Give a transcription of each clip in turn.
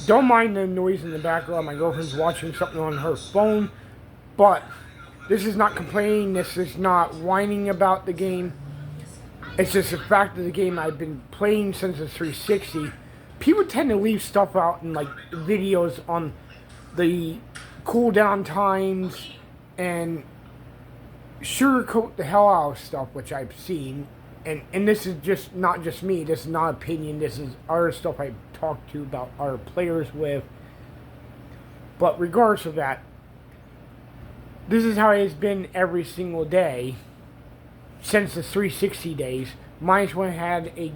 Don't mind the noise in the background. My girlfriend's watching something on her phone. But this is not complaining. This is not whining about the game. It's just the fact of the game I've been playing since the 360. People tend to leave stuff out in like videos on the cooldown times and sugarcoat the hell out of stuff, which I've seen. And this is just not just me. This is not opinion. This is other stuff I've talked to about other players with. But regardless of that, this is how it's been every single day since the 360 days. Minus when I had a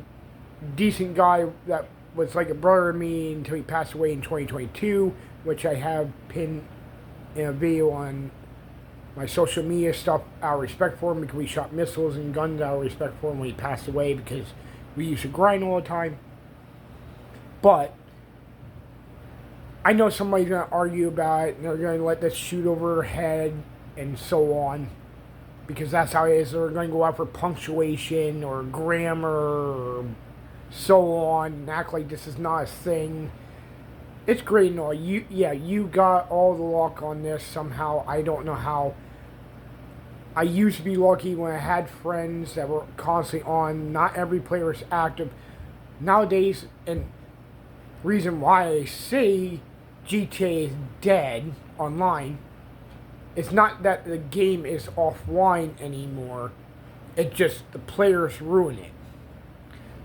decent guy that was like a brother to me until he passed away in 2022, which I have pinned in a video on my social media stuff out of respect for him, because we shot missiles and guns out of respect for him when he passed away, because we used to grind all the time. But I know somebody's going to argue about it, and they're going to let this shoot over their head and so on, because that's how it is. They're going to go out for punctuation or grammar or so on and act like this is not a thing. It's great and all. You got all the luck on this somehow. I don't know how. I used to be lucky when I had friends that were constantly on. Not every player is active nowadays, and reason why I say GTA is dead online, it's not that the game is offline anymore. It's just the players ruin it.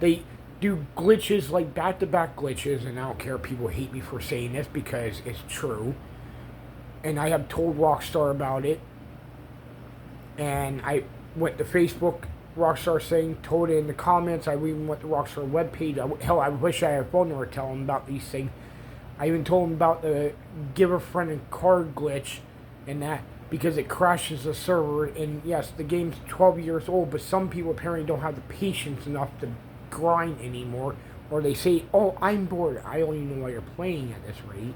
They do glitches like back-to-back glitches, and I don't care if people hate me for saying this because it's true. And I have told Rockstar about it. And I went to Facebook, Rockstar saying, told it in the comments. I even went to Rockstar webpage. Hell, I wish I had a phone number to tell them about these things. I even told them about the give a friend a card glitch and that, because it crashes the server. And yes, the game's 12 years old, but some people apparently don't have the patience enough to grind anymore, or they say, oh, I'm bored. I don't even know why you're playing at this rate.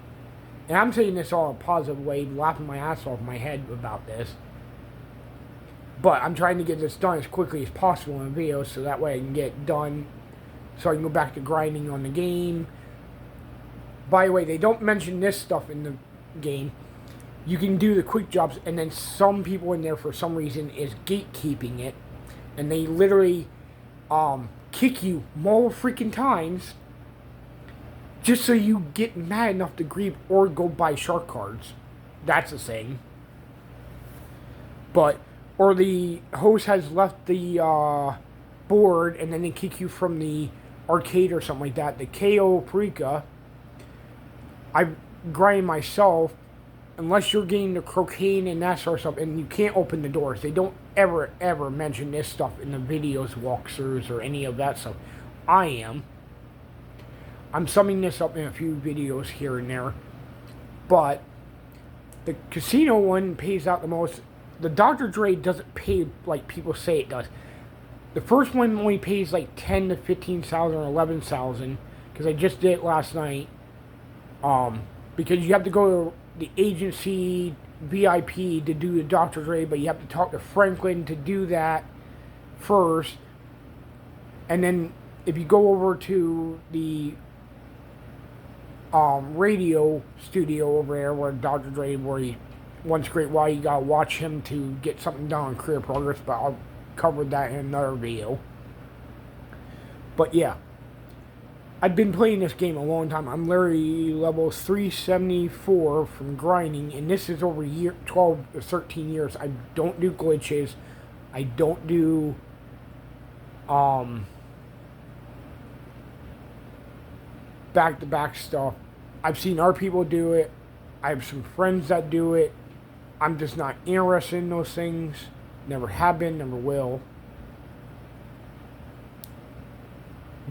And I'm saying this all in a positive way, laughing my ass off my head about this, but I'm trying to get this done as quickly as possible in a video, so that way I can get it done, so I can go back to grinding on the game. By the way, they don't mention this stuff in the game. You can do the quick jobs, and then some people in there for some reason is gatekeeping it, and they literally kick you more freaking times just so you get mad enough to grieve or go buy shark cards. That's the thing. But, or the host has left the board and then they kick you from the arcade or something like that. The cayo, I grind myself, unless you're getting the cocaine and that sort of stuff, and you can't open the doors. They don't ever mention this stuff in the videos, walkthroughs, or any of that stuff. I'm summing this up in a few videos here and there, but the casino one pays out the most. The Dr. Dre doesn't pay like people say it does. The first one only pays like 10 to 15,000 or 11,000, because I just did it last night. Because you have to go to the agency VIP to do the Dr. Dre, but you have to talk to Franklin to do that first. And then if you go over to the radio studio over there where Dr. Dre, where he once great while, you gotta watch him to get something done on career progress, but I'll cover that in another video. But yeah, I've been playing this game a long time. I'm literally level 374 from grinding, and this is over 12 or 13 years. I don't do glitches. I don't do back-to-back stuff. I've seen other people do it. I have some friends that do it. I'm just not interested in those things. Never have been, never will.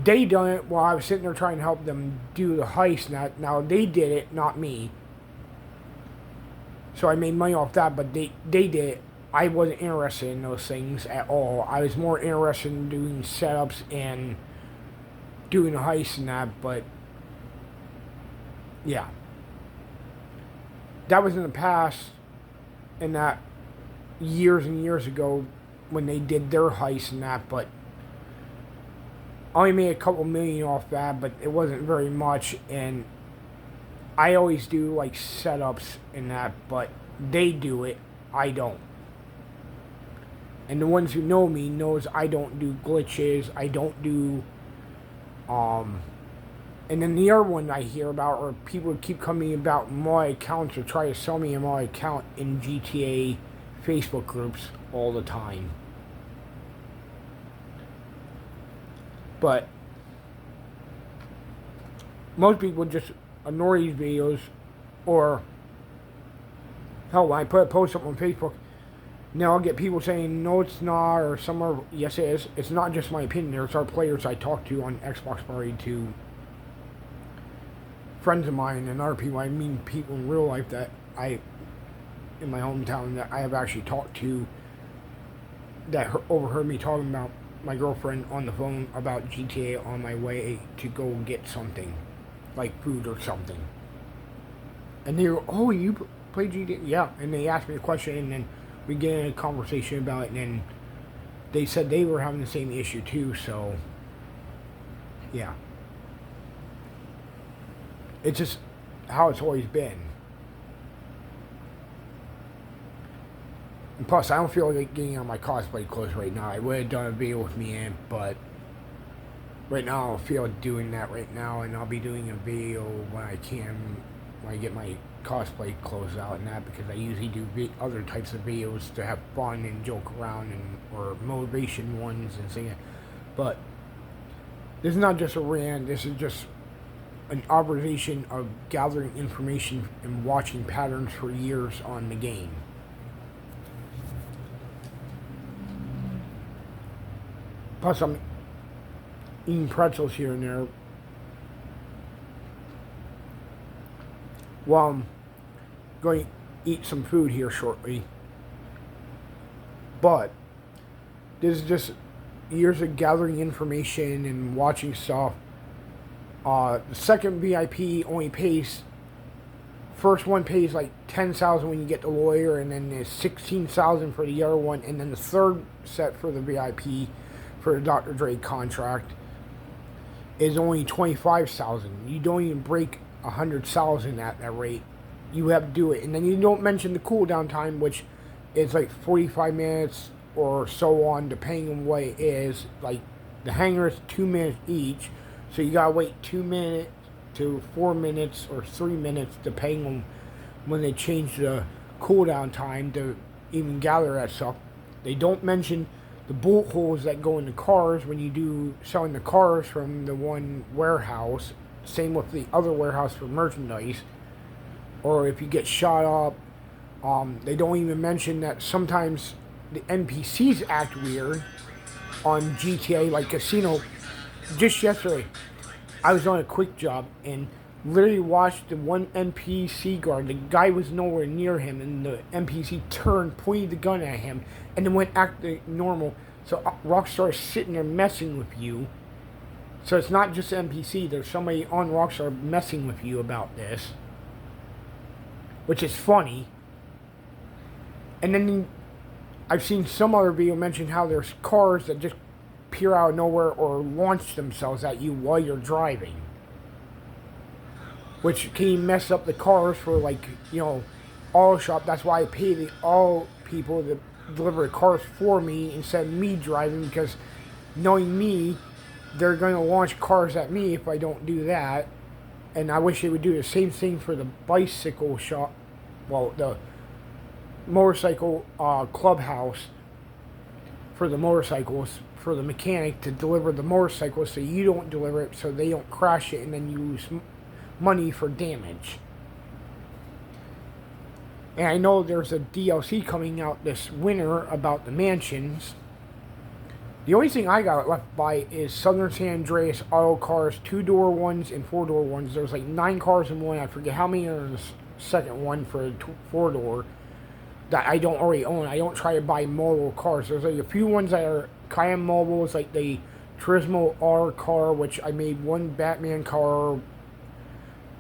They done it while I was sitting there trying to help them do the heist. Now they did it, not me. So I made money off that, but they did it. I wasn't interested in those things at all. I was more interested in doing setups and doing the heist and that, but yeah. That was in the past, and that years and years ago when they did their heist and that, but I only made a couple million off that, but it wasn't very much, and I always do like setups and that, but they do it. I don't. And the ones who know me knows I don't do glitches. I don't do and then the other one I hear about, or people keep coming about my accounts or try to sell me my account in GTA Facebook groups all the time. But most people just ignore these videos, or hell, when I put a post up on Facebook, now I'll get people saying, no it's not, or somewhere, yes it is. It's not just my opinion, there's our players I talk to on Xbox Party, to friends of mine and other people. I mean people in real life that in my hometown, that I have actually talked to, that overheard me talking about my girlfriend on the phone about GTA on my way to go get something, like food or something. And they were, oh, you play GTA? Yeah. And they asked me a question, and then we get in a conversation about it, and then they said they were having the same issue too, so yeah. It's just how it's always been. And plus, I don't feel like getting on my cosplay clothes right now. I would have done a video with me in, but right now I don't feel like doing that right now, and I'll be doing a video when I can, when I get my cosplay clothes out and that, because I usually do other types of videos to have fun and joke around, and or motivation ones and things. But this is not just a rant. This is just an observation of gathering information and watching patterns for years on the game. Plus, I'm eating pretzels here and there while I'm going to eat some food here shortly. But this is just years of gathering information and watching stuff. The second VIP only pays, first one pays like $10,000 when you get the lawyer, and then there's $16,000 for the other one, and then the third set for the VIP for the Dr. Dre contract is only $25,000. You don't even break $100,000 at that rate. You have to do it, and then you don't mention the cooldown time, which is like 45 minutes or so on, depending on what it is. Like the hangar is 2 minutes each. So you gotta wait 2 minutes to 4 minutes or 3 minutes, depending on when they change the cooldown time to even gather that stuff. They don't mention the bullet holes that go in the cars when you do selling the cars from the one warehouse. Same with the other warehouse for merchandise. Or if you get shot up, they don't even mention that sometimes the NPCs act weird on GTA, like Casino. Just yesterday, I was on a quick job and literally watched the one NPC guard. The guy was nowhere near him, and the NPC turned, pointed the gun at him, and then went acting normal. So Rockstar is sitting there messing with you. So it's not just NPC. There's somebody on Rockstar messing with you about this, which is funny. And then I've seen some other video mention how there's cars that just appear out of nowhere or launch themselves at you while you're driving, which can mess up the cars for, like, you know, auto shop. That's why I pay the all people to deliver the cars for me instead of me driving, because knowing me, they're going to launch cars at me if I don't do that. And I wish they would do the same thing for the bicycle shop, well, the motorcycle clubhouse for the motorcycles, for the mechanic to deliver the motorcycle, so you don't deliver it, so they don't crash it, and then you lose money for damage. And I know there's a DLC coming out this winter about the mansions. The only thing I got left by is Southern San Andreas auto cars, 2-door ones and 4-door ones. There's like 9 cars in one. I forget how many are in the second one for a 4-door that I don't already own. I don't try to buy mobile cars. There's like a few ones that are kind of mobile. It's like the Turismo R car, which I made one Batman car,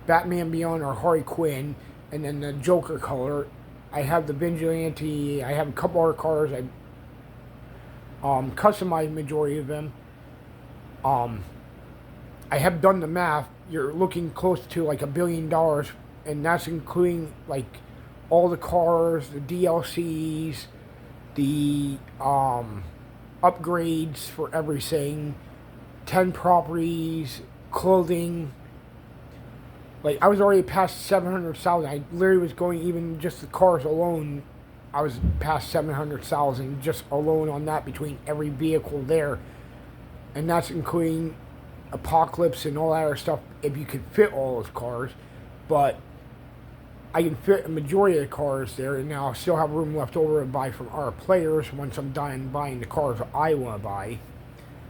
Batman Beyond or Harley Quinn, and then the Joker color. I have the Vigilante. I have a couple other cars. I customized majority of them. I have done the math. You're looking close to like $1 billion and that's including like all the cars, the DLCs, the upgrades for everything, 10 properties, clothing. Like, I was already past 700,000. I literally was going, even just the cars alone, I was past 700,000 just alone on that between every vehicle there. And that's including Apocalypse and all that other stuff, if you could fit all those cars. But I can fit a majority of the cars there, and now I still have room left over to buy from our players once I'm done buying the cars I want to buy.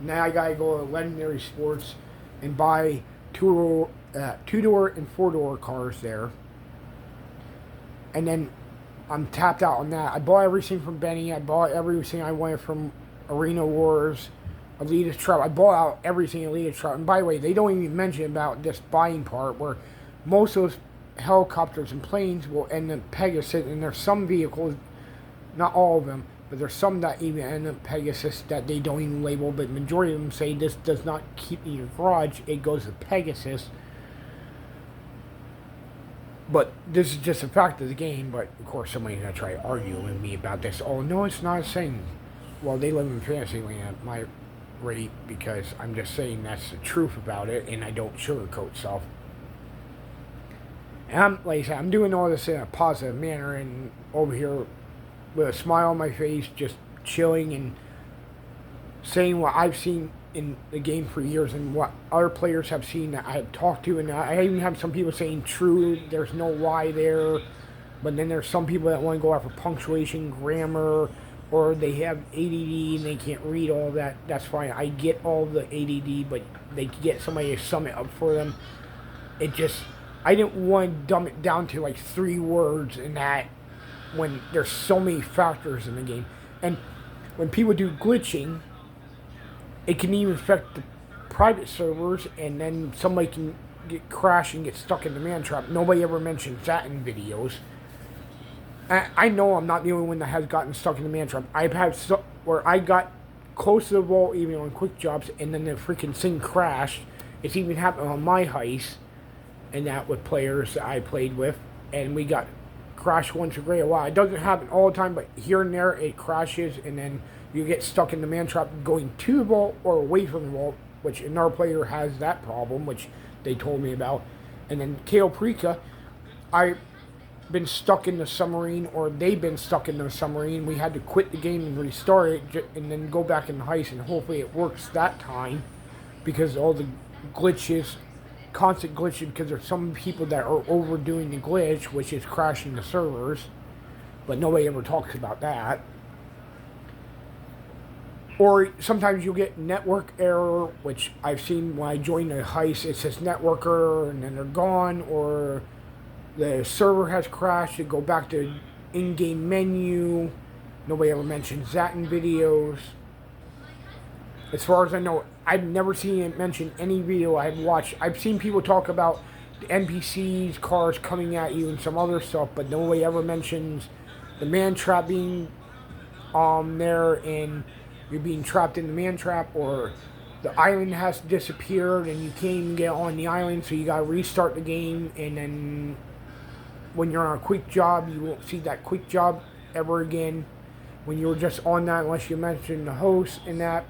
Now I gotta go to Legendary Sports and buy two-door and four-door cars there. And then I'm tapped out on that. I bought everything from Benny. I bought everything I wanted from Arena Wars, Elite Trout. I bought out everything Elite Trout. And by the way, they don't even mention about this buying part where most of those helicopters and planes will end up Pegasus, and there's some vehicles, not all of them, but there's some that even end up Pegasus that they don't even label, but majority of them say this does not keep in your garage, it goes to Pegasus. But this is just a fact of the game, but of course somebody's going to try to argue with me about this. Oh, no, it's not a thing. Well, they live in Fantasyland at my rate, because I'm just saying that's the truth about it, and I don't sugarcoat stuff. And like I said, I'm doing all this in a positive manner, and over here with a smile on my face, just chilling and saying what I've seen in the game for years and what other players have seen that I have talked to. And I even have some people saying true, there's no lie there. But then there's some people that want to go after punctuation, grammar, or they have ADD and they can't read all that. That's fine. I get all the ADD, but they can get somebody to sum it up for them. It just, I didn't want to dumb it down to like 3 words in that when there's so many factors in the game. And when people do glitching, it can even affect the private servers, and then somebody can get crashed and get stuck in the man trap. Nobody ever mentions that in videos. I know I'm not the only one that has gotten stuck in the man trap. I've had stuff where I got close to the wall even on quick jobs, and then the freaking thing crashed. It's even happened on my heist, and that with players that I played with, and we got crashed once a great while. It doesn't happen all the time, but here and there it crashes, and then you get stuck in the man trap going to the vault or away from the vault, which another player has that problem, which they told me about. And then Cayo I've been stuck in the submarine, or they've been stuck in the submarine. We had to quit the game and restart it, and then go back in the heist, and hopefully it works that time, because all the glitches, constant glitching, because there's some people that are overdoing the glitch, which is crashing the servers, but nobody ever talks about that. Or sometimes you'll get network error, which I've seen when I join the heist, it says network error, and then they're gone, or the server has crashed, it go back to in-game menu. Nobody ever mentions that in videos. As far as I know, I've never seen it mentioned any video I've watched. I've seen people talk about the NPCs, cars coming at you, and some other stuff, but nobody ever mentions the man trap being there, and you're being trapped in the man trap, or the island has disappeared and you can't even get on the island, so you gotta restart the game. And then when you're on a quick job, you won't see that quick job ever again when you're just on that, unless you mention the host and that.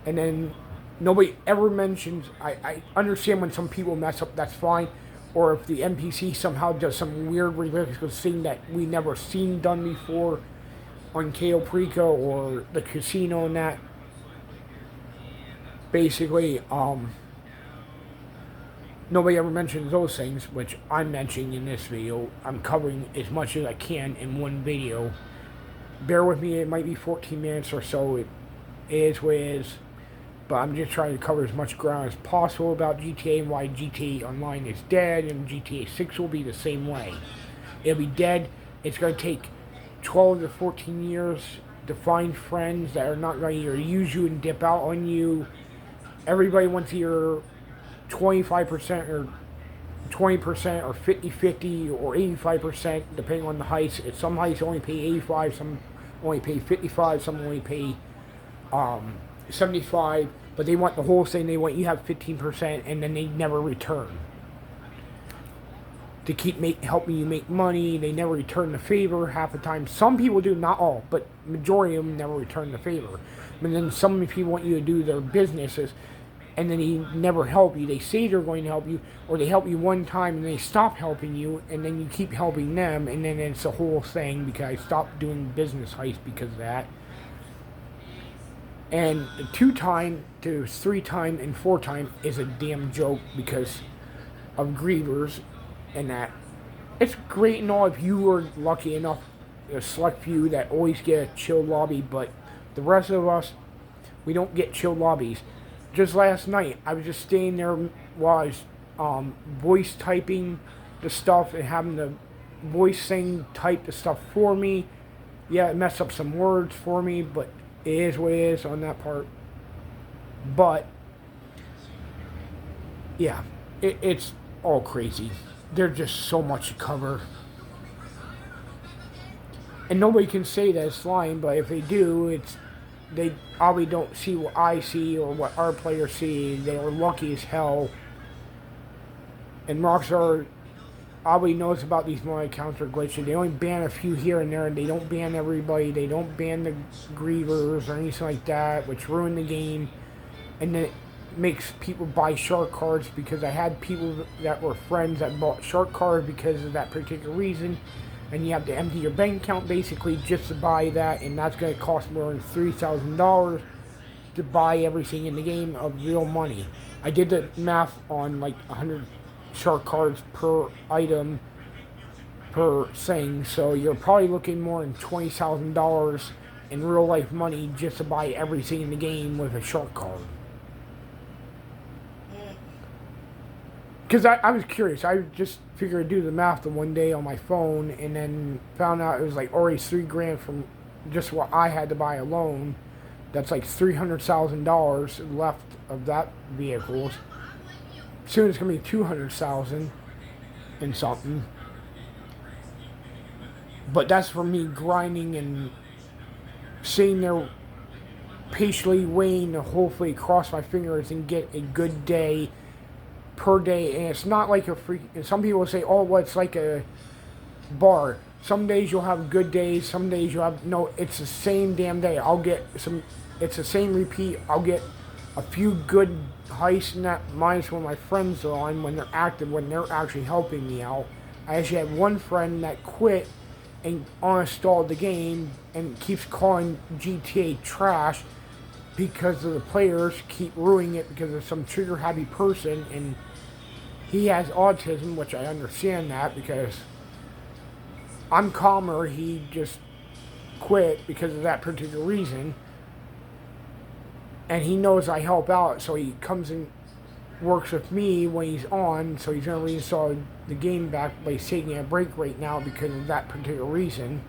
And then nobody ever mentions, I understand when some people mess up, that's fine, or if the NPC somehow does some weird ridiculous thing that we never seen done before on Cayo or the casino and that. Basically, nobody ever mentions those things, which I'm mentioning in this video. I'm covering as much as I can in one video. Bear with me, it might be 14 minutes or so. It is what it is. But I'm just trying to cover as much ground as possible about GTA and why GTA Online is dead, and GTA 6 will be the same way. It'll be dead. It's going to take 12 to 14 years to find friends that are not going to either use you and dip out on you. Everybody wants either 25% or 20% or 50-50 or 85%, depending on the heist. Some heists only pay 85, some only pay 55, some only pay 75, but they want the whole thing. They want you to have 15%, and then they never return. to keep helping you make money. They never return the favor half the time. Some people do, not all, but majority of them never return the favor. And then some people want you to do their businesses, and then they never help you. They say they're going to help you, or they help you one time and they stop helping you, and then you keep helping them, and then it's a whole thing because I stopped doing business heist because of that. And the 2-time to 3-time and 4-time is a damn joke because of grievers and that. It's great and all if you are lucky enough, a select few that always get a chill lobby, but the rest of us, we don't get chill lobbies. Just last night, I was just staying there while I was voice typing the stuff and having the voice thing type the stuff for me. Yeah, it messed up some words for me, but it is what it is on that part. But yeah, it's all crazy. There's just so much to cover. And nobody can say that it's lying, but if they do, they probably don't see what I see or what our players see. They are lucky as hell. And Rockstar probably knows about these mod accounts are glitchy. They only ban a few here and there, and they don't ban everybody. They don't ban the grievers or anything like that, which ruin the game. And then it makes people buy shark cards, because I had people that were friends that bought shark cards because of that particular reason. And you have to empty your bank account basically just to buy that, and that's going to cost more than $3,000 to buy everything in the game of real money. I did the math on like 100 shark cards per item per thing, so you're probably looking more than $20,000 in real life money just to buy everything in the game with a shark card. Because I was curious. I just figured I'd do the math the one day on my phone, and then found out it was like already $3,000 from just what I had to buy alone. That's like $300,000 left of that vehicles. Soon it's going to be $200,000 and something. But that's for me grinding and sitting there patiently waiting to hopefully cross my fingers and get a good day per day. And it's not like a freak. And some people will say, oh, well, it's like a bar. Some days you'll have good days. Some days you'll have, no, it's the same damn day. I'll get some, it's the same repeat. I'll get a few good heists and that, minus when my friends are on, when they're active, when they're actually helping me out. I actually had one friend that quit and uninstalled the game and keeps calling GTA trash because of the players keep ruining it because of some trigger happy person, and he has autism, which I understand that because I'm calmer. He just quit because of that particular reason. And he knows I help out, so he comes and works with me when he's on, so he's going to reinstall the game back, but he's taking a break right now because of that particular reason.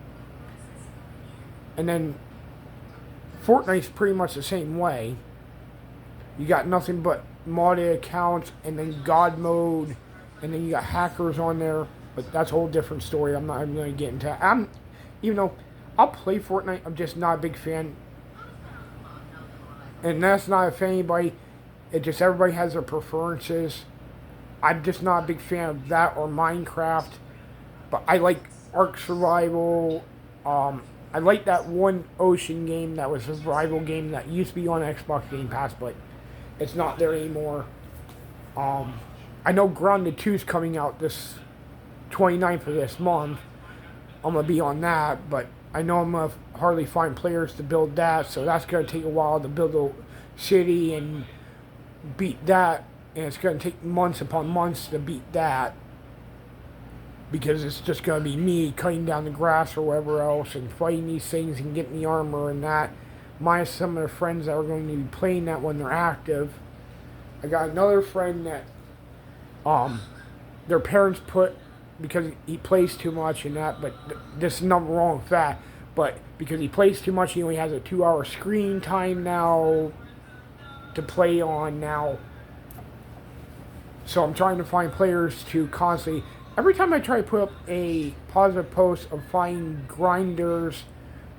And then Fortnite's pretty much the same way. You got nothing but modded accounts, and then God mode, and then you got hackers on there, but that's a whole different story. I'm not even going to get into that. Even though I'll play Fortnite, I'm just not a big fan. And that's not for anybody. It just, everybody has their preferences. I'm just not a big fan of that or Minecraft. But I like Ark Survival. I like that one ocean game that was a survival game that used to be on Xbox Game Pass, but it's not there anymore. I know Grounded 2 is coming out this 29th of this month. I'm going to be on that, but I know I'm going to hardly find players to build that, so that's going to take a while to build a city and beat that, and it's going to take months upon months to beat that, because it's just going to be me cutting down the grass or whatever else and fighting these things and getting the armor and that, minus some of the friends that are going to be playing that when they're active. I got another friend that their parents put, because he plays too much and that, but there's nothing wrong with that, but because he plays too much, he only has a 2-hour screen time now to play on now. So I'm trying to find players to constantly, every time I try to put up a positive post of finding grinders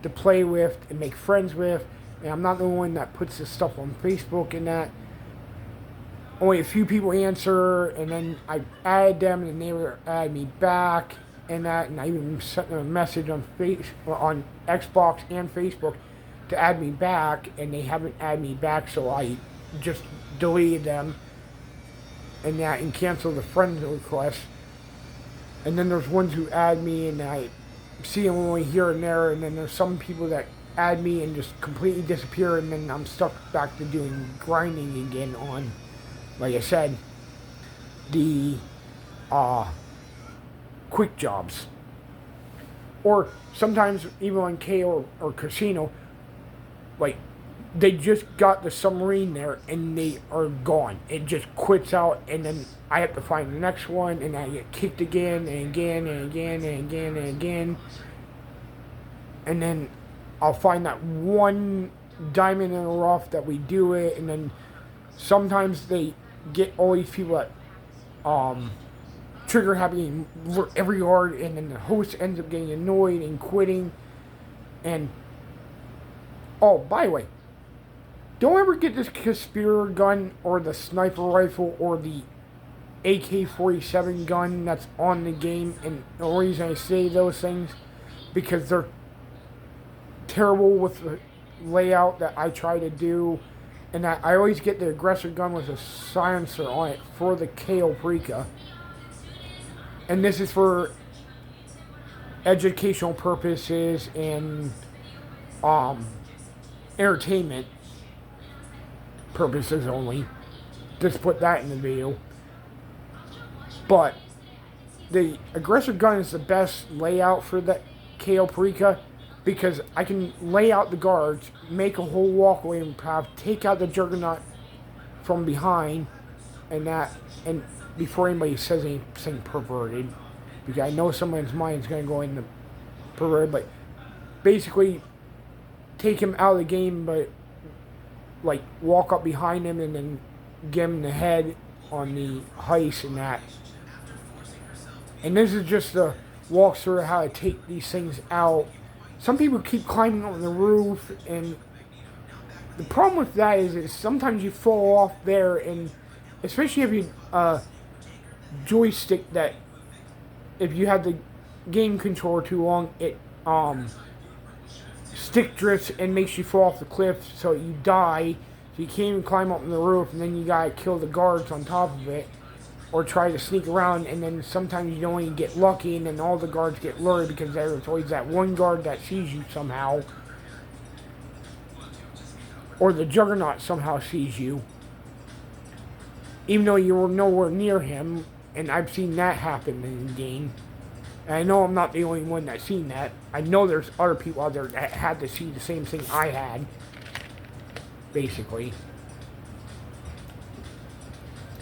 to play with and make friends with, and I'm not the one that puts this stuff on Facebook and that, only a few people answer, and then I add them, and they would add me back, and that, and I even sent them a message on on Xbox and Facebook to add me back, and they haven't added me back, so I just deleted them, and that, and canceled the friend request. And then there's ones who add me, and I see them only here and there, and then there's some people that add me and just completely disappear, and then I'm stuck back to doing grinding again on, like I said, the quick jobs. Or sometimes even on cayo or casino, like they just got the submarine there and they are gone. It just quits out, and then I have to find the next one, and I get kicked again and again and again and again and again. And then I'll find that one diamond in the rough that we do it, and then sometimes they get all these people that trigger happy and work every yard, and then the host ends up getting annoyed and quitting. And oh, by the way, don't ever get this Conspirator gun or the sniper rifle or the AK-47 gun that's on the game. And the reason I say those things, because they're terrible with the layout that I try to do, and that I always get the aggressor gun with a silencer on it for the cayo Preca. And this is for educational purposes and entertainment purposes only. Just put that in the video. But the aggressor gun is the best layout for the cayo Preca, because I can lay out the guards, make a whole walkway and path, take out the juggernaut from behind, and that, and before anybody says anything perverted, because I know someone's mind's going to go into perverted, but basically take him out of the game, but like walk up behind him and then get him in the head on the heist and that. And this is just a walkthrough of how to take these things out. Some people keep climbing on the roof, and the problem with that is sometimes you fall off there, and especially if you joystick that, if you have the game controller too long, it stick drifts and makes you fall off the cliff, so you die. So you can't even climb up on the roof, and then you gotta kill the guards on top of it, or try to sneak around, and then sometimes you don't even get lucky, and then all the guards get lured because there's always that one guard that sees you somehow, or the juggernaut somehow sees you, even though you were nowhere near him. And I've seen that happen in the game. And I know I'm not the only one that's seen that. I know there's other people out there that had to see the same thing I had, basically.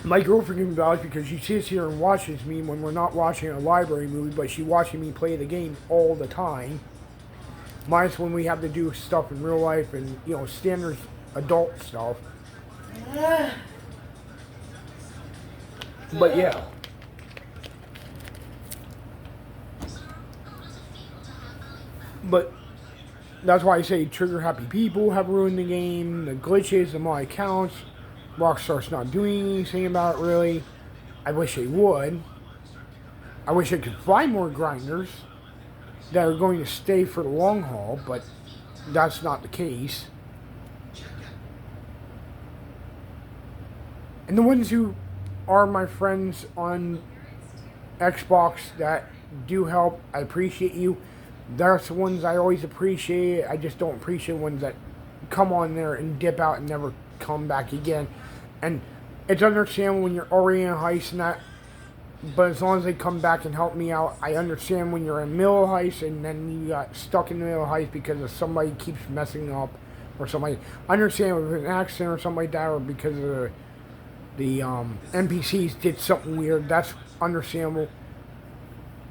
My girlfriend can vouch, because she sits here and watches me when we're not watching a library movie, but she's watching me play the game all the time. Minus when we have to do stuff in real life and, you know, standard adult stuff. But yeah. But that's why I say trigger happy people have ruined the game. The glitches on my accounts. Rockstar's not doing anything about it, really. I wish they would. I wish I could find more grinders that are going to stay for the long haul, but that's not the case. And the ones who are my friends on Xbox that do help, I appreciate you. That's the ones I always appreciate. I just don't appreciate ones that come on there and dip out and never come back again. And it's understandable when you're already in a heist and that, but as long as they come back and help me out. I understand when you're in the middle of a heist and then you got stuck in the middle of a heist because of somebody keeps messing up, or somebody. I understand if it's an accident or something like that, or because of the NPCs did something weird. That's understandable.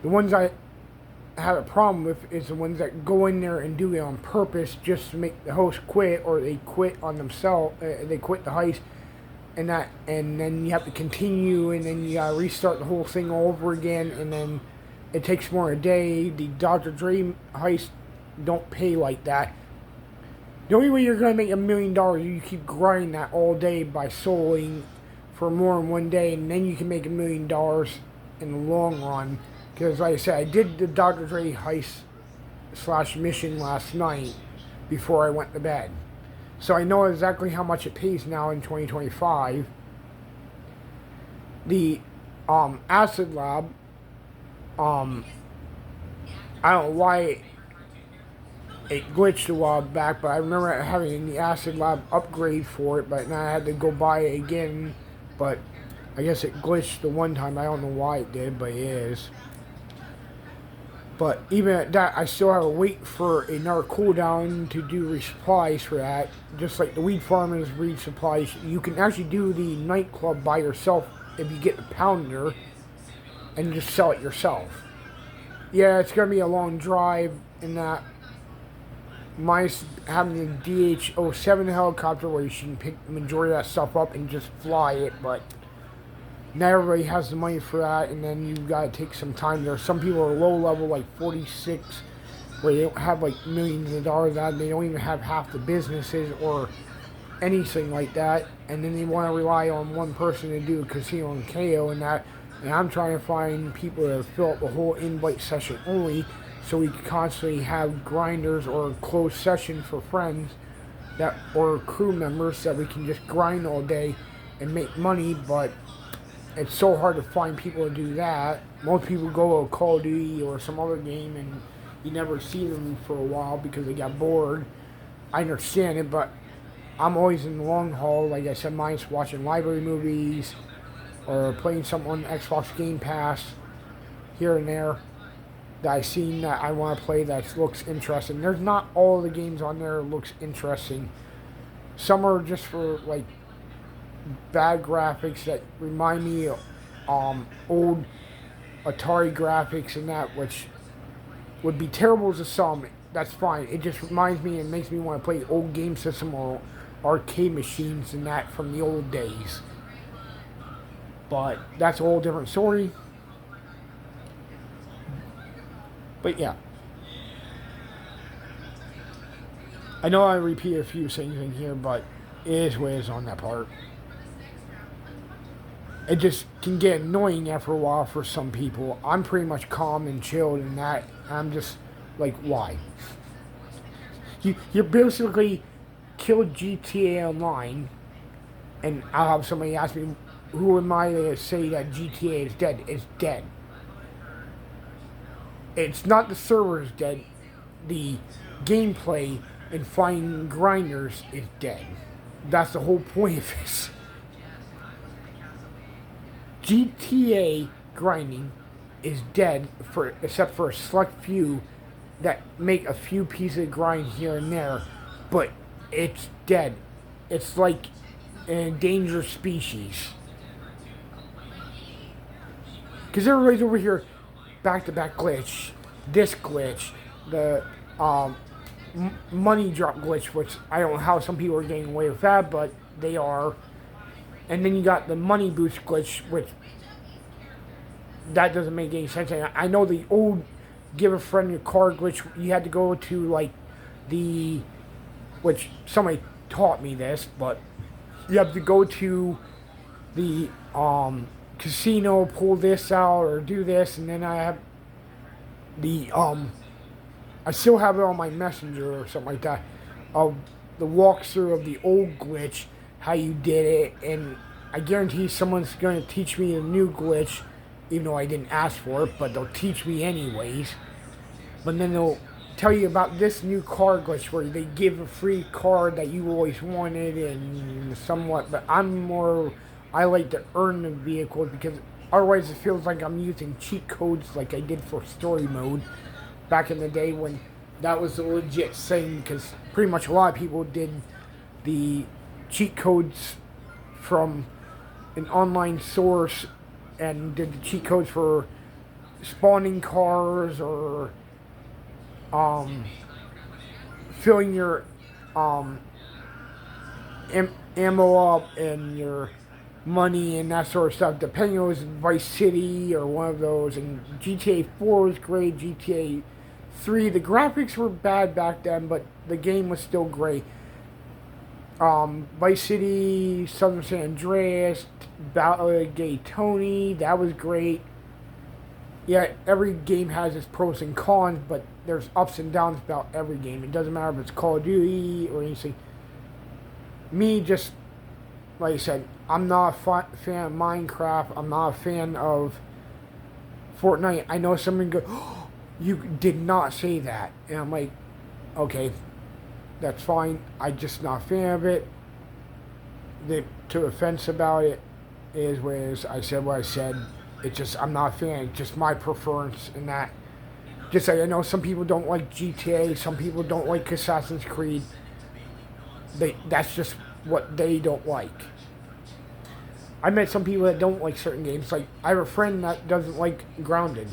The ones I have a problem with is the ones that go in there and do it on purpose just to make the host quit, or they quit on themselves. They quit the heist, and that, and then you have to continue, and then you gotta restart the whole thing all over again, and then it takes more a day. The Dr. Dre heist don't pay like that. The only way you're gonna make $1 million is you keep grinding that all day by soloing for more in one day, and then you can make $1,000,000 in the long run. Because like I said, I did the Dr. Dre heist / mission last night before I went to bed. So I know exactly how much it pays now in 2025. The acid lab, I don't know why it glitched a while back, but I remember having the acid lab upgrade for it, but now I had to go buy it again. But I guess it glitched the one time. I don't know why it did, but it is. But even at that, I still have to wait for another cooldown to do resupplies for that. Just like the weed farmers resupplies, you can actually do the nightclub by yourself if you get the pounder and just sell it yourself. Yeah, it's going to be a long drive in that. Mine's having the DH-07 helicopter where you can pick the majority of that stuff up and just fly it, but not everybody has the money for that, and then you've got to take some time. There are some people who are low level, like 46, where they don't have like millions of dollars out, and they don't even have half the businesses or anything like that, and then they want to rely on one person to do a casino and cayo and that, and I'm trying to find people to fill up the whole invite session only, so we can constantly have grinders or closed session for friends that or crew members that we can just grind all day and make money, but it's so hard to find people to do that. Most people go to Call of Duty or some other game and you never see them for a while because they got bored. I understand it, but I'm always in the long haul. Like I said, mine's watching library movies or playing something on Xbox Game Pass here and there that I've seen that I want to play that looks interesting. There's not all the games on there that looks interesting. Some are just for like bad graphics that remind me of old Atari graphics and that, which would be terrible to some. That's fine. It just reminds me and makes me want to play old game system or arcade machines and that from the old days. But that's a whole different story. But yeah, I know I repeat a few things in here, but it is what it is on that part. It just can get annoying after a while for some people. I'm pretty much calm and chilled in that. I'm just like, why? You basically killed GTA Online, and I'll have somebody ask me, who am I to say that GTA is dead? It's dead. It's not the servers dead. The gameplay and finding grinders is dead. That's the whole point of this. GTA grinding is dead except for a select few that make a few pieces of grind here and there, but it's dead. It's like an endangered species. Because everybody's over here, back-to-back glitch, this glitch, the money drop glitch, which I don't know how some people are getting away with that, but they are. And then you got the money boost glitch, which that doesn't make any sense. I know the old give a friend your car glitch, you had to go to like which somebody taught me this, but you have to go to the casino, pull this out or do this, and then I have the I still have it on my messenger or something like that of the walkthrough of the old glitch, how you did it, and I guarantee someone's going to teach me a new glitch, even though I didn't ask for it, but they'll teach me anyways. But then they'll tell you about this new car glitch where they give a free car that you always wanted and somewhat, but I like to earn the vehicles because otherwise it feels like I'm using cheat codes like I did for story mode back in the day when that was a legit thing, because pretty much a lot of people did the cheat codes from an online source and did the cheat codes for spawning cars or filling your ammo up and your money and that sort of stuff, depending on if it was Vice City or one of those. And GTA 4 was great, GTA 3, the graphics were bad back then, but the game was still great. Vice City, Southern San Andreas, Battle of Gay Tony, that was great. Yeah, every game has its pros and cons, but there's ups and downs about every game. It doesn't matter if it's Call of Duty or anything. Me, just like I said, I'm not a fan of Minecraft. I'm not a fan of Fortnite. I know someone go, oh, you did not say that, and I'm like, okay, that's fine. I'm just not a fan of it. The to offense about it is whereas I said what I said. It's just I'm not a fan. It's just my preference in that. Just like I know some people don't like GTA. Some people don't like Assassin's Creed. That's just what they don't like. I met some people that don't like certain games. Like I have a friend that doesn't like Grounded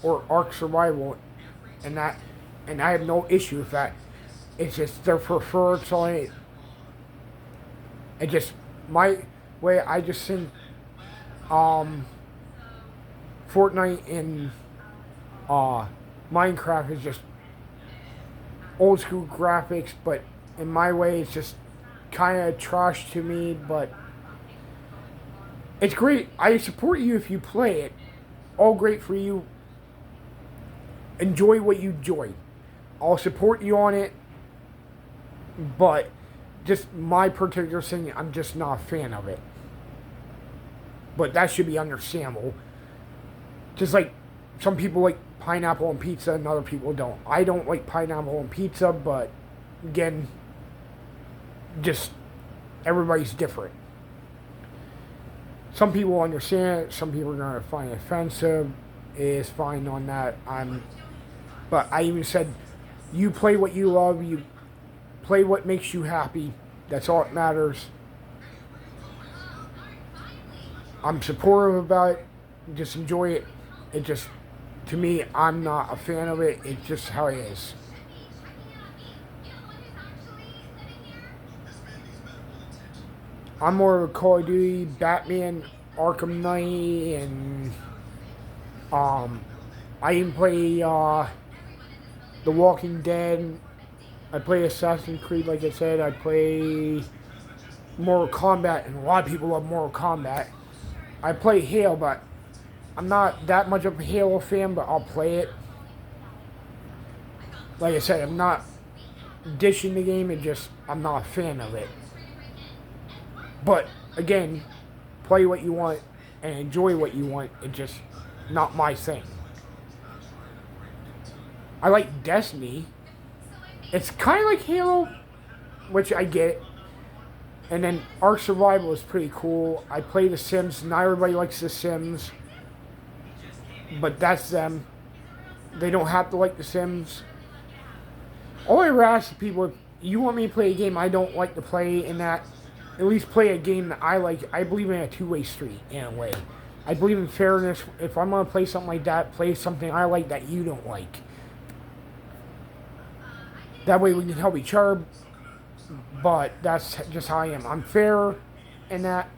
or Ark Survival, and I have no issue with that. It's just their preferred, so it just my way. I just think Fortnite and Minecraft is just old school graphics, but in my way, it's just kind of trash to me. But it's great. I support you if you play it. All great for you. Enjoy what you enjoy. I'll support you on it. But just my particular thing, I'm just not a fan of it. But that should be understandable. Just like some people like pineapple on pizza and other people don't. I don't like pineapple on pizza, but again, just everybody's different. Some people understand it, some people are going to find it offensive. It is fine on that. But I even said, you play what you love, you play what makes you happy. That's all that matters. I'm supportive about it. Just enjoy it. It just, to me, I'm not a fan of it. It's just how it is. I'm more of a Call of Duty, Batman, Arkham Knight, and I even play The Walking Dead. I play Assassin's Creed, like I said. I play Mortal Kombat, and a lot of people love Mortal Kombat. I play Halo, but I'm not that much of a Halo fan, but I'll play it. Like I said, I'm not dishing the game, I'm not a fan of it. But, again, play what you want and enjoy what you want. It's just not my thing. I like Destiny. It's kind of like Halo, which I get. And then Ark Survival is pretty cool. I play The Sims. Not everybody likes The Sims. But that's them. They don't have to like The Sims. All I ever ask people, if you want me to play a game I don't like to play, in that, at least play a game that I like. I believe in a two-way street, in a way. I believe in fairness. If I'm going to play something like that, play something I like that you don't like. That way we can help each other. But that's just how I am. I'm fair in that.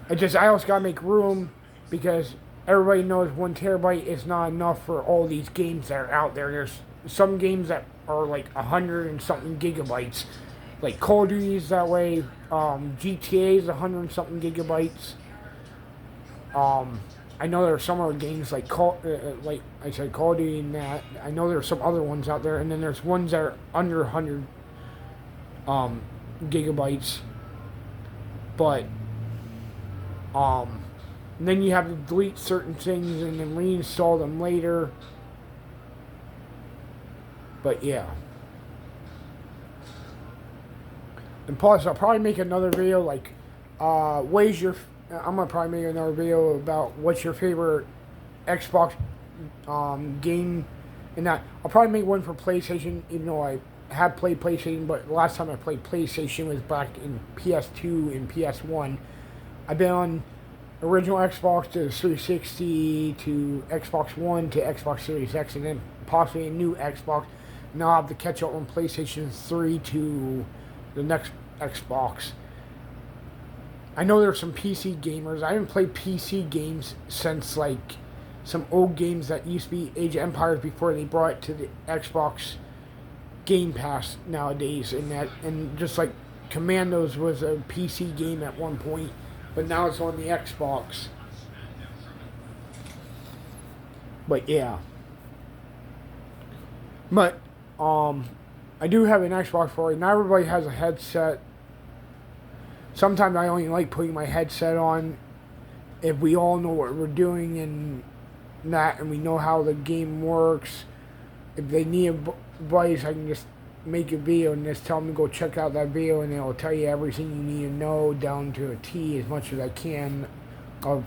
I also got to make room, because everybody knows 1 terabyte is not enough for all these games that are out there. There's some games that are like 100 and something gigabytes. Like Call of Duty is that way. GTA is 100 and something gigabytes. I know there are some other games like like I said, Call of Duty and that. I know there are some other ones out there, and then there's ones that are under 100 gigabytes. But then you have to delete certain things and then reinstall them later. But yeah. And plus, I'll probably make another video like, I'm gonna probably make another video about what's your favorite Xbox game, and that. I'll probably make one for PlayStation, even though I have played PlayStation, but the last time I played PlayStation was back in PS2 and PS1. I've been on original Xbox to 360 to Xbox One to Xbox Series X, and then possibly a new Xbox. Now I have to catch up on PlayStation 3 to the next Xbox. I know there's some PC gamers. I haven't played PC games since like some old games that used to be Age of Empires before they brought it to the Xbox Game Pass nowadays, and just like Commandos was a PC game at one point, but now it's on the Xbox. But yeah. But I do have an Xbox for it. Not everybody has a headset. Sometimes I only like putting my headset on if we all know what we're doing and that, and we know how the game works. If they need advice, I can just make a video and just tell them to go check out that video, and it'll tell you everything you need to know down to a T, as much as I can, of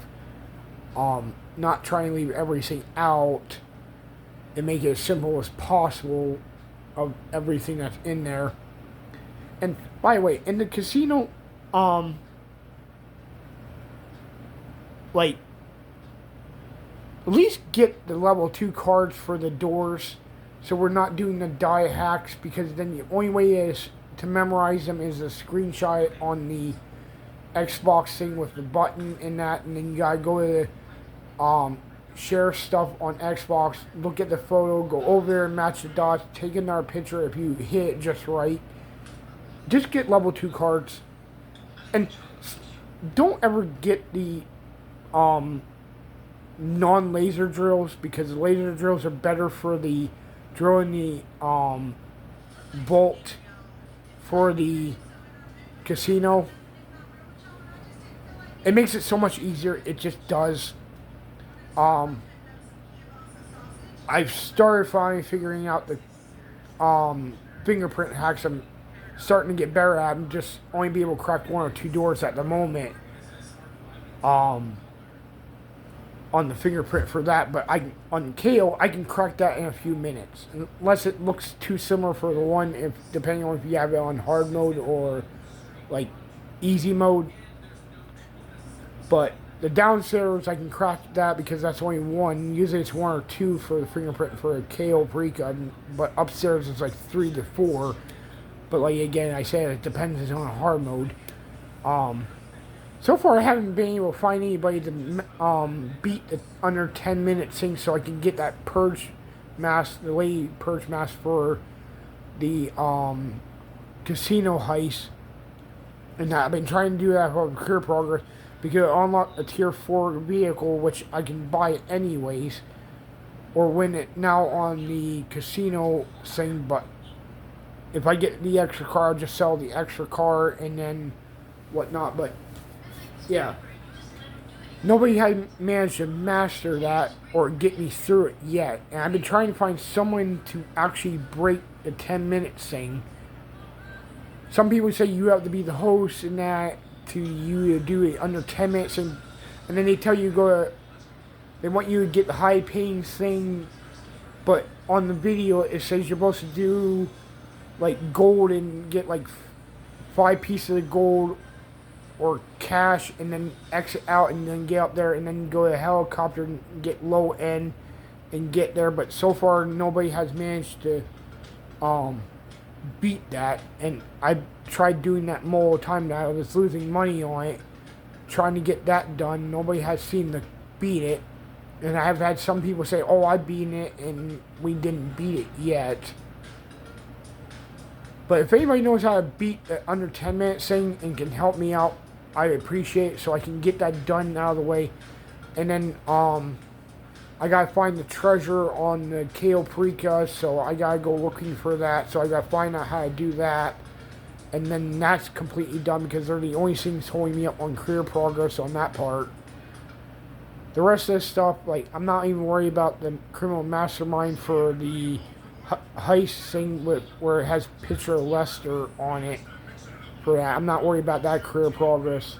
not trying to leave everything out and make it as simple as possible of everything that's in there. And by the way, in the casino, like, at least get the level 2 cards for the doors, so we're not doing the die hacks, because then the only way is to memorize them is a screenshot on the Xbox thing with the button and that, and then you gotta go to the share stuff on Xbox, look at the photo, go over there and match the dots, take another picture if you hit it just right. Just get level 2 cards, and don't ever get the non-laser drills, because laser drills are better for the drilling the vault for the casino. It makes it so much easier. It just does. I've started finally figuring out the fingerprint hacks. I'm starting to get better at them. Just only be able to crack 1 or 2 doors at the moment. On the fingerprint for that, but on cayo I can crack that in a few minutes, unless it looks too similar for the one, if depending on if you have it on hard mode or like easy mode. But the downstairs I can crack that because that's only 1. Usually it's 1 or 2 for the fingerprint for a cayo pre-gun, but upstairs it's like 3 to 4. But like again, I said it depends on hard mode. So far, I haven't been able to find anybody to beat the under 10 minute thing, so I can get that purge mask, the lady purge mask for the casino heist. And I've been trying to do that for career progress, because I unlock a tier 4 vehicle, which I can buy anyways, or win it now on the casino thing. But if I get the extra car, I'll just sell the extra car and then whatnot. But yeah, nobody had managed to master that or get me through it yet. And I've been trying to find someone to actually break the 10 minute thing. Some people say you have to be the host and that to you to do it under 10 minutes. And then they tell you they want you to get the high paying thing. But on the video it says you're supposed to do like gold and get like 5 pieces of gold or cash, and then exit out and then get up there and then go to a helicopter and get low end and get there. But so far nobody has managed to beat that, and I tried doing that multiple times. I was losing money on it trying to get that done. Nobody has seemed to beat it, and I have had some people say, oh, I beat it, and we didn't beat it yet. But if anybody knows how to beat the under 10 minute thing and can help me out, I appreciate it, so I can get that done out of the way. And then I gotta find the treasure on the cayo Preca, so I gotta go looking for that. So I gotta find out how to do that, and then that's completely done, because they're the only things holding me up on career progress on that part. The rest of this stuff, like, I'm not even worried about the criminal mastermind for the heist thing where it has picture of Lester on it. For that, I'm not worried about that career progress.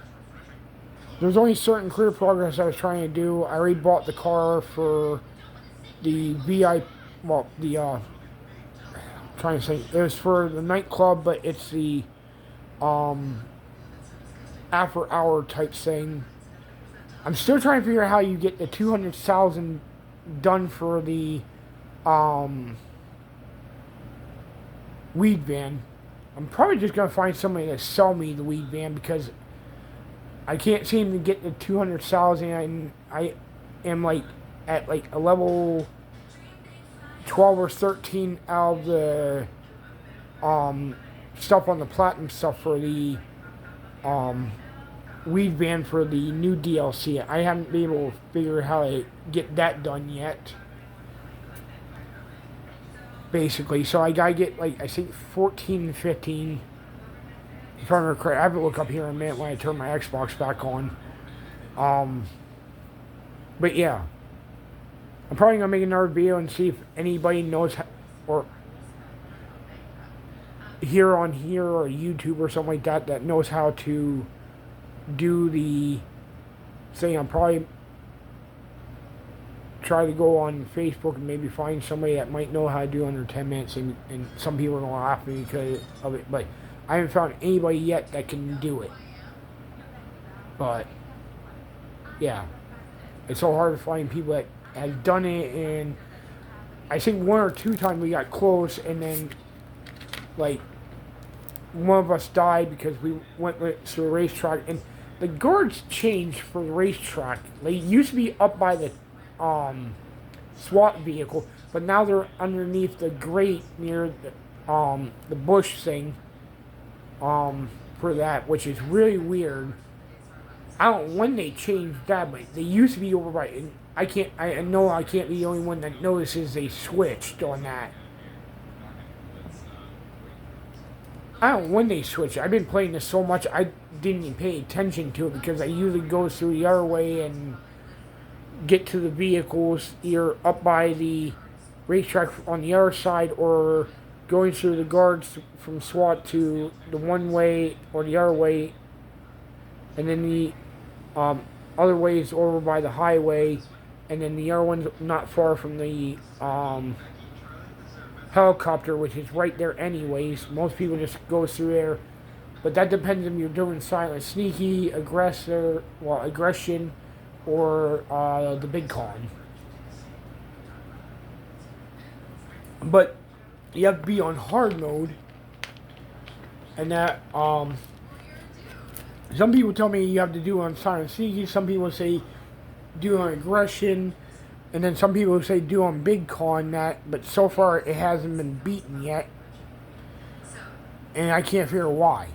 There's only certain career progress I was trying to do. I already bought the car for the VIP, well, the I'm trying to say, it was for the nightclub, but it's the after hour type thing. I'm still trying to figure out how you get the 200,000 done for the weed van. I'm probably just going to find somebody to sell me the weed van, because I can't seem to get the 200,000, and I am like at like a level 12 or 13 out of the stuff on the platinum stuff for the weed ban for the new DLC. I haven't been able to figure out how to get that done yet. Basically, so I gotta get like I think 14 and 15. If I remember correct, I have to look up here in a minute when I turn my Xbox back on. But yeah, I'm probably gonna make another video and see if anybody knows how, or here or YouTube or something like that that knows how to do the thing. I'm probably try to go on Facebook and maybe find somebody that might know how to do under 10 minutes, and some people are going to laugh at me because of it, but I haven't found anybody yet that can do it. But yeah, it's so hard to find people that have done it, and I think one or two times we got close, and then like one of us died because we went to the racetrack, and the guards changed for the racetrack. They used to be up by the SWAT vehicle, but now they're underneath the grate near the bush thing for that, which is really weird. I don't know when they changed that, but they used to be over by, and I know I can't be the only one that notices they switched on that. I don't know when they switched. I've been playing this so much I didn't even pay attention to it because I usually go through the other way and get to the vehicles either up by the racetrack on the other side, or going through the guards from SWAT to the one way or the other way, and then the other way is over by the highway, and then the other one's not far from the helicopter, which is right there anyways. Most people just go through there, but that depends if you're doing silent sneaky, aggression, or the big con. But you have to be on hard mode, and that some people tell me you have to do on silent sneaky, some people say do on aggression, and then some people say do on big con. That, but so far it hasn't been beaten yet, and I can't figure why.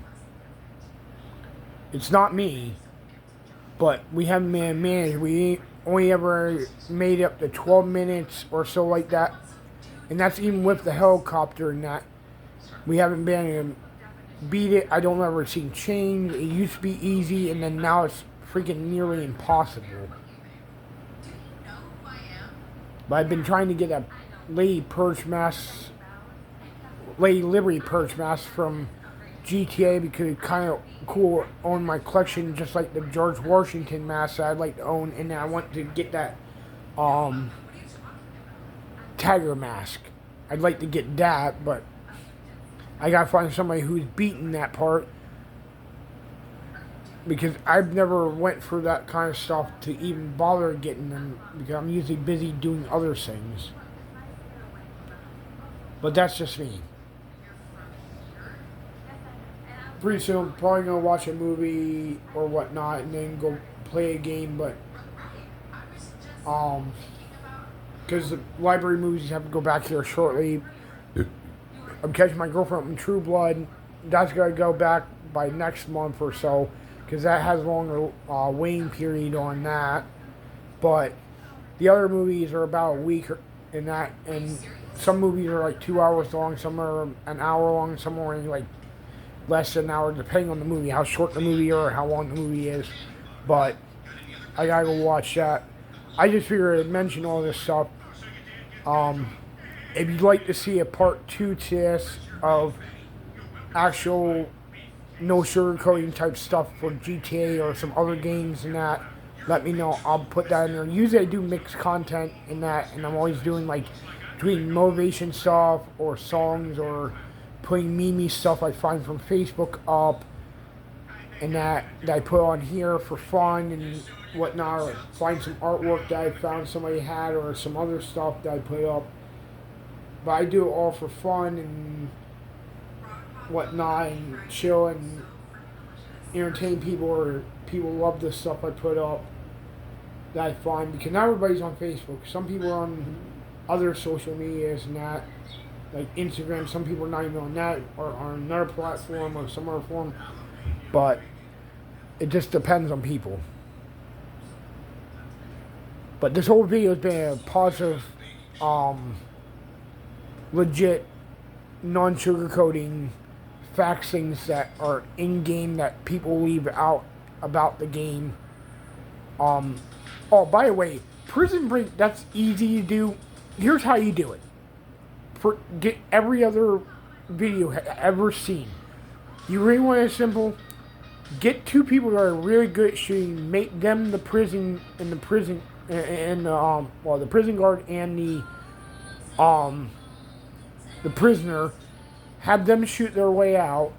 It's not me, but we haven't been managed. We only ever made up to 12 minutes or so like that, and that's even with the helicopter and that. We haven't been able to beat it. I don't ever see change. It used to be easy, and then now it's freaking nearly impossible. But I've been trying to get a Lady Liberty Purge mask from GTA because it's kind of cool to own my collection, just like the George Washington mask that I'd like to own, and then I want to get that Tiger mask. I'd like to get that, but I gotta find somebody who's beaten that part, because I've never went for that kind of stuff to even bother getting them, because I'm usually busy doing other things. But that's just me. Pretty soon, probably gonna watch a movie or whatnot, and then go play a game. But because the library movies have to go back here shortly. I'm catching my girlfriend in True Blood. That's gonna go back by next month or so, because that has a longer waiting period on that. But the other movies are about a week in that, and some movies are like 2 hours long, some are an hour long, some are only like less than an hour, depending on the movie, how short the movie is or how long the movie is. But I gotta go watch that. I just figured I'd mention all this stuff. If you'd like to see a part 2 to this of actual no sugarcoating type stuff for GTA or some other games and that, let me know. I'll put that in there. Usually I do mixed content in that, and I'm always doing like between motivation stuff or songs or putting meme stuff I find from Facebook up, and that I put on here for fun and whatnot, or find some artwork that I found somebody had or some other stuff that I put up. But I do it all for fun and whatnot, and chill and entertain people, or people love the stuff I put up that I find, because not everybody's on Facebook. Some people are on other social medias and that, like Instagram. Some people are not even on that, or on another platform, or some other form. But it just depends on people. But this whole video has been a positive, legit, non-sugarcoating facts, things that are in game that people leave out about the game. Oh, by the way, Prison Break, that's easy to do. Here's how you do it. Get every other video I've ever seen. You really want it simple. Get two people that are really good at shooting. Make them the prison and the prison and the prison guard and the prisoner. Have them shoot their way out.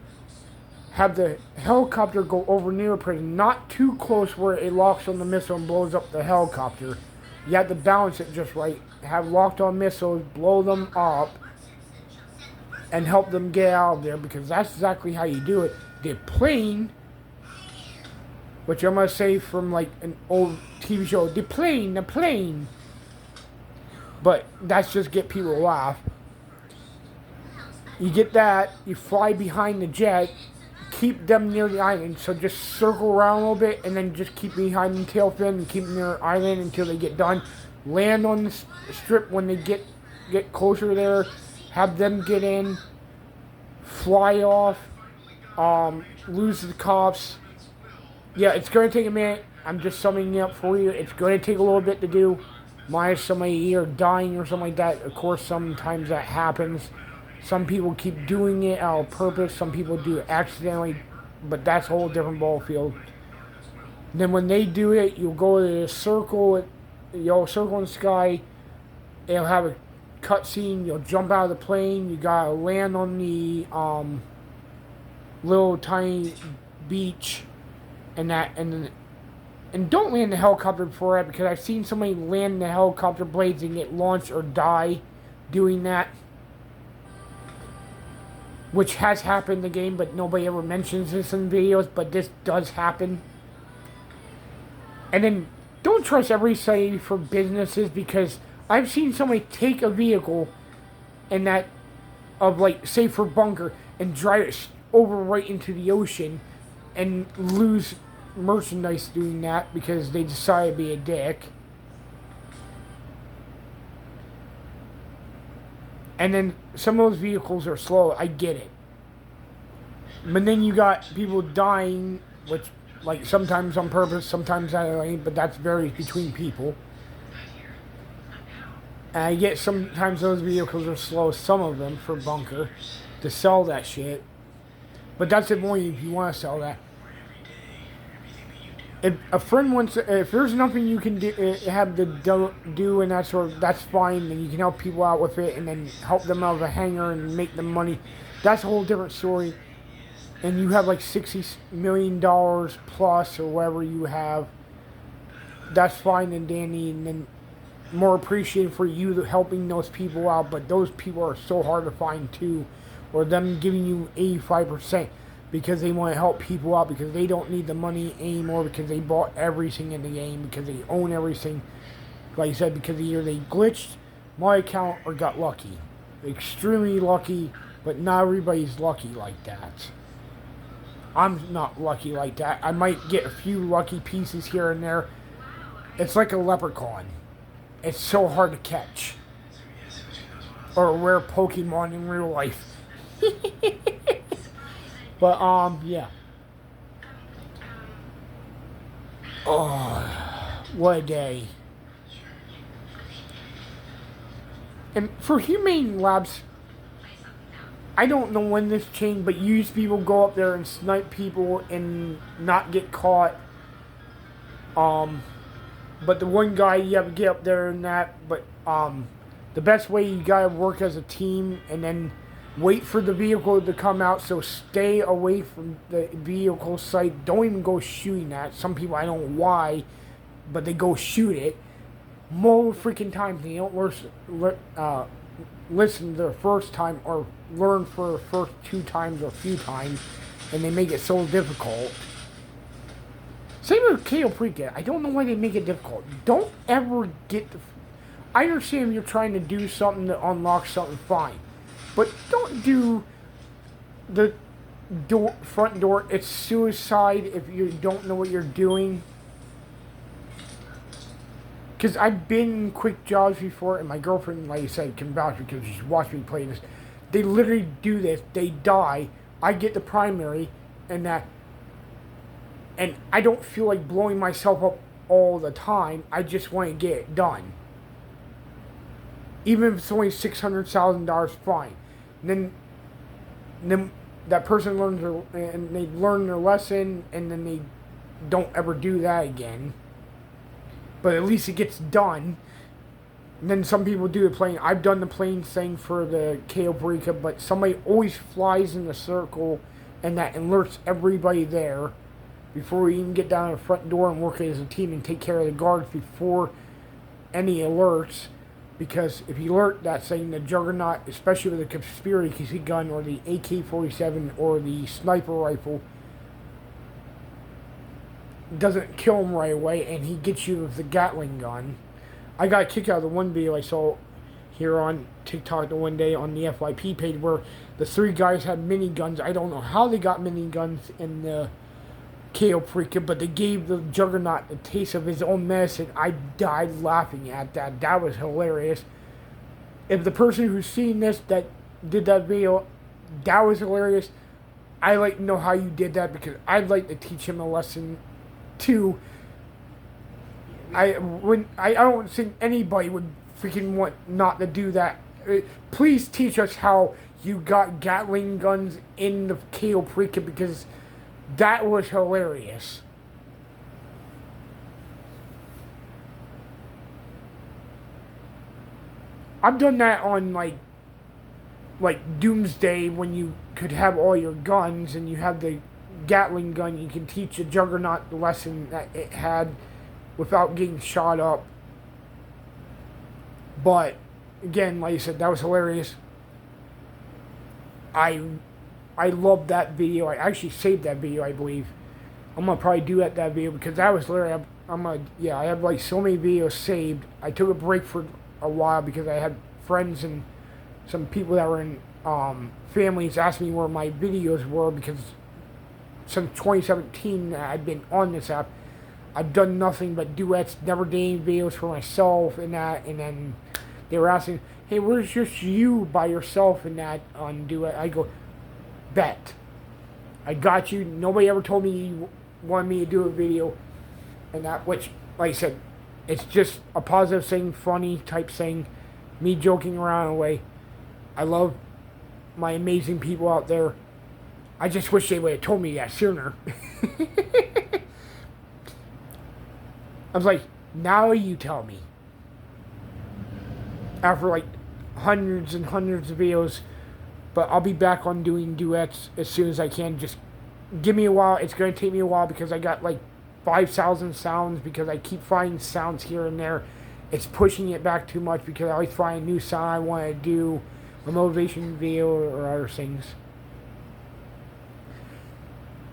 Have the helicopter go over near the prison, not too close where it locks on the missile and blows up the helicopter. You have to balance it just right. Have locked on missiles, blow them up, and help them get out of there, because that's exactly how you do it. The plane, which I'm going to say from like an old TV show, the plane. But that's just get people to laugh. You get that, you fly behind the jet, keep them near the island, so just circle around a little bit, and then just keep behind the tail fin and keep them near the island until they get done. Land on the strip when they get closer there, have them get in, fly off, lose the cops. Yeah, it's going to take a minute. I'm just summing it up for you. It's going to take a little bit to do, minus somebody either dying or something like that. Of course, sometimes that happens. Some people keep doing it out of purpose. Some people do it accidentally. But that's a whole different ball field. Then when they do it, you'll go to the circle. You'll circle in the sky. It'll have a cutscene. You'll jump out of the plane. You gotta land on the little tiny beach. And don't land the helicopter before that, because I've seen somebody land the helicopter blades and get launched or die doing that. Which has happened in the game, but nobody ever mentions this in videos, but this does happen. And then, don't trust every site for businesses, because I've seen somebody take a vehicle and that, of like, say for bunker, and drive it over right into the ocean and lose merchandise doing that because they decided to be a dick. And then some of those vehicles are slow. I get it. But then you got people dying, which, like, sometimes on purpose, sometimes that ain't, but that varies between people. And I get sometimes those vehicles are slow, some of them, for bunker, to sell that shit. But that's annoying if you want to sell that. If a friend wants, if there's nothing you can do, have to do and that sort of, that's fine. Then you can help people out with it, and then help them out of a hangar and make them money. That's a whole different story. And you have like $60 million plus or whatever you have. That's fine and dandy, and then more appreciated for you helping those people out. But those people are so hard to find too, or them giving you 85%. Because they want to help people out, because they don't need the money anymore, because they bought everything in the game, because they own everything. Like I said, because either they glitched my account or got lucky. Extremely lucky, but not everybody's lucky like that. I'm not lucky like that. I might get a few lucky pieces here and there. It's like a leprechaun. It's so hard to catch. Or a rare Pokemon in real life. But, yeah. Oh, what a day. And for Humane Labs, I don't know when this changed, but used people go up there and snipe people and not get caught. But the one guy, you have to get up there and that, but, the best way, you gotta work as a team, and then wait for the vehicle to come out, so stay away from the vehicle site. Don't even go shooting that. Some people, I don't know why, but they go shoot it. More freaking times, they don't listen the first time, or learn for the first 2 times or a few times, and they make it so difficult. Same with cayo pre-get. I don't know why they make it difficult. Don't ever get I understand if you're trying to do something to unlock something, fine. But don't do the front door. It's suicide if you don't know what you're doing. Because I've been in quick jobs before, and my girlfriend, like I said, can vouch because she's watched me play this. They literally do this. They die. I get the primary, and I don't feel like blowing myself up all the time. I just want to get it done. Even if it's only $600,000, fine. And then that person learns and they learn their lesson, and then they don't ever do that again. But at least it gets done. And then some people do the plane. I've done the plane thing for the cayo, but somebody always flies in the circle, and that alerts everybody there before we even get down to the front door and work as a team and take care of the guards before any alerts. Because if you alert that thing, the Juggernaut, especially with the conspiracy gun or the AK-47 or the sniper rifle, doesn't kill him right away, and he gets you with the Gatling gun. I got a kick out of the one video I saw here on TikTok the one day on the FYP page where the 3 guys had miniguns. I don't know how they got miniguns in the cayo, but they gave the Juggernaut a taste of his own medicine. I died laughing at that. That was hilarious. If the person who's seen this that did that video, that was hilarious. I'd like to know how you did that, because I'd like to teach him a lesson too. I don't think anybody would freaking want not to do that. Please teach us how you got Gatling guns in the cayo, because that was hilarious. I've done that on like Doomsday, when you could have all your guns and you have the Gatling gun. You can teach a Juggernaut the lesson that it had without getting shot up. But again, like I said, that was hilarious. I loved that video. I actually saved that video, I believe. I'm gonna probably do that video because that was hilarious. I have like so many videos saved. I took a break for a while because I had friends and some people that were in families asked me where my videos were, because since 2017 I've been on this app. I've done nothing but duets, never did any videos for myself and that, and then they were asking, hey, where's just you by yourself and that on duet? I go, bet. I got you. Nobody ever told me you wanted me to do a video and that, which, like I said, it's just a positive thing, funny type thing, me joking around away. I love my amazing people out there. I just wish they would have told me that sooner. I was like, now you tell me. After like hundreds and hundreds of videos. But I'll be back on doing duets as soon as I can. Just give me a while. It's going to take me a while because I got like 5,000 sounds, because I keep finding sounds here and there. It's pushing it back too much because I always find a new sound I want to do, a motivation video or other things.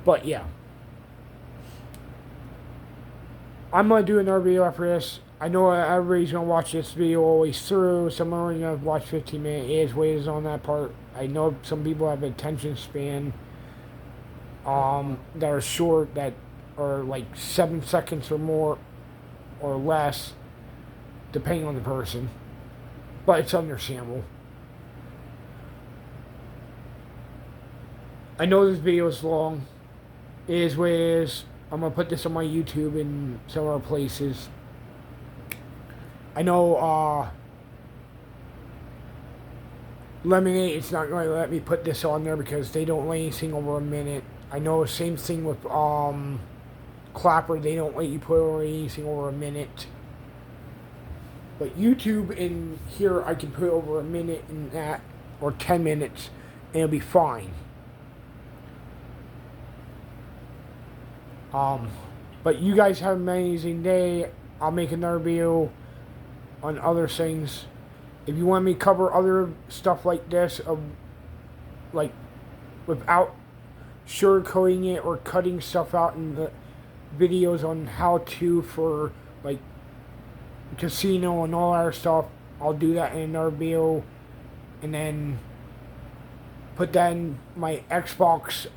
But yeah. I'm going to do another video after this. I know everybody's going to watch this video all the way through. Some are only going to watch 15 minutes. It is ways on that part. I know some people have attention span that are short, that are like 7 seconds or more or less, depending on the person. But it's understandable. I know this video is long. It is what it is. I'm going to put this on my YouTube and some other places. I know Lemonade, it's not going to let me put this on there because they don't let anything over a minute. I know the same thing with Clapper. They don't let you put over anything over a minute. But YouTube in here, I can put over a minute in that, or 10 minutes, and it'll be fine. But you guys have an amazing day. I'll make another video on other things. If you want me to cover other stuff like this, like without sugarcoating it or cutting stuff out in the videos on how to for like casino and all that stuff, I'll do that in another video. And then put that in my Xbox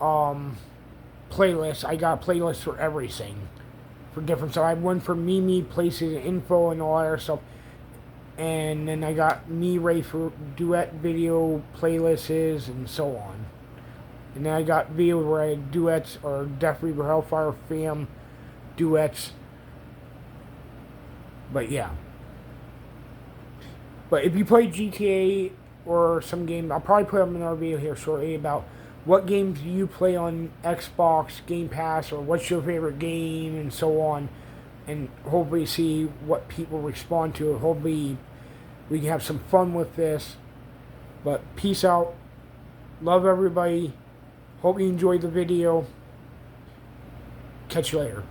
playlist. I got a playlist for everything, for different stuff. I have one for Mimi, places, and info, and all that other stuff. And then I got me ready for duet video playlists and so on. And then I got videos where I had duets or Death Reaper Hellfire Fam duets. But yeah. But if you play GTA or some game, I'll probably put up another video here shortly about what games do you play on Xbox Game Pass, or what's your favorite game, and so on. And hopefully see what people respond to. Hopefully we can have some fun with this. But peace out. Love everybody. Hope you enjoyed the video. Catch you later.